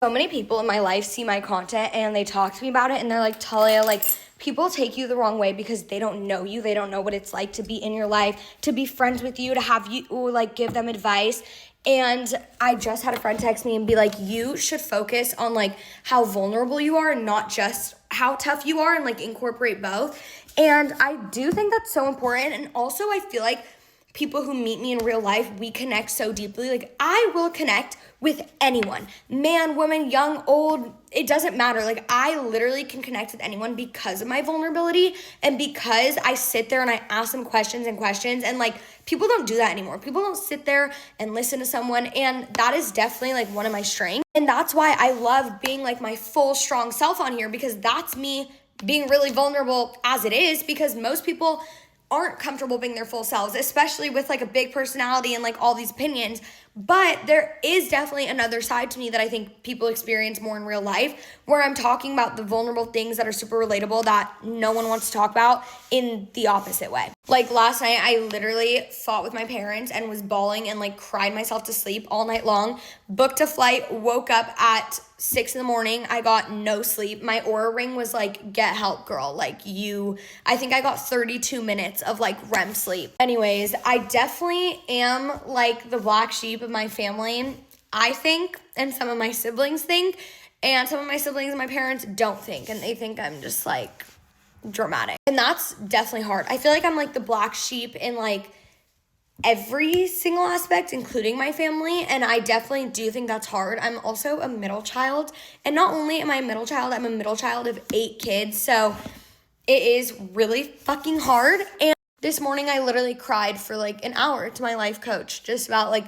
So many people in my life see my content and they talk to me about it and they're like, Talia, like, people take you the wrong way because they don't know you. They don't know what it's like to be in your life, to be friends with you, to have you, or like give them advice. And I just had a friend text me and be like, you should focus on like how vulnerable you are and not just how tough you are, and like incorporate both. And I do think that's so important. And also I feel like people who meet me in real life, we connect so deeply. Like, I will connect with anyone, man, woman, young, old, it doesn't matter. Like, I literally can connect with anyone because of my vulnerability and because I sit there and I ask them questions and like, people don't do that anymore. People don't sit there and listen to someone, and that is definitely like one of my strengths. And that's why I love being like my full strong self on here, because that's me being really vulnerable as it is, because most people aren't comfortable being their full selves, especially with like a big personality and like all these opinions. But there is definitely another side to me that I think people experience more in real life, where I'm talking about the vulnerable things that are super relatable that no one wants to talk about in the opposite way. Like last night, I literally fought with my parents and was bawling and like cried myself to sleep all night long, booked a flight, woke up at 6 a.m. I got no sleep. My Oura ring was like, get help, girl. Like I think I got 32 minutes of like REM sleep. Anyways, I definitely am like the black sheep of my family, I think, and some of my siblings think, and some of my siblings and my parents don't think, and they think I'm just like dramatic. And that's definitely hard. I feel like I'm like the black sheep in like every single aspect, including my family, and I definitely do think that's hard. I'm also a middle child, and not only am I a middle child, I'm a middle child of 8 kids, so it is really fucking hard. And this morning I literally cried for like an hour to my life coach, just about like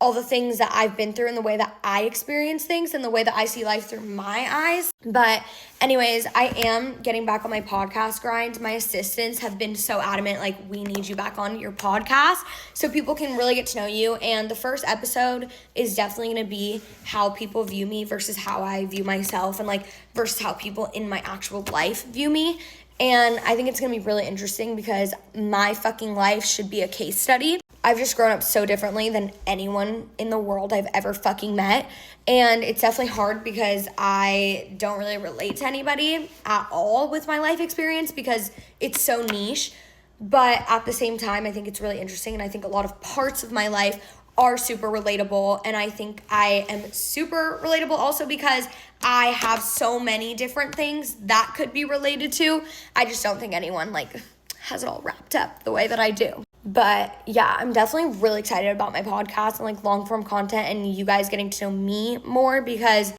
all the things that I've been through and the way that I experience things and the way that I see life through my eyes. But anyways, I am getting back on my podcast grind. My assistants have been so adamant, like, we need you back on your podcast so people can really get to know you. And the first episode is definitely going to be how people view me versus how I view myself, and like versus how people in my actual life view me. And I think it's going to be really interesting because my fucking life should be a case study. I've just grown up so differently than anyone in the world I've ever fucking met. And it's definitely hard because I don't really relate to anybody at all with my life experience because it's so niche. But at the same time, I think it's really interesting. And I think a lot of parts of my life are super relatable. And I think I am super relatable also because I have so many different things that could be related to. I just don't think anyone like has it all wrapped up the way that I do. But yeah, I'm definitely really excited about my podcast and like long form content and you guys getting to know me more, because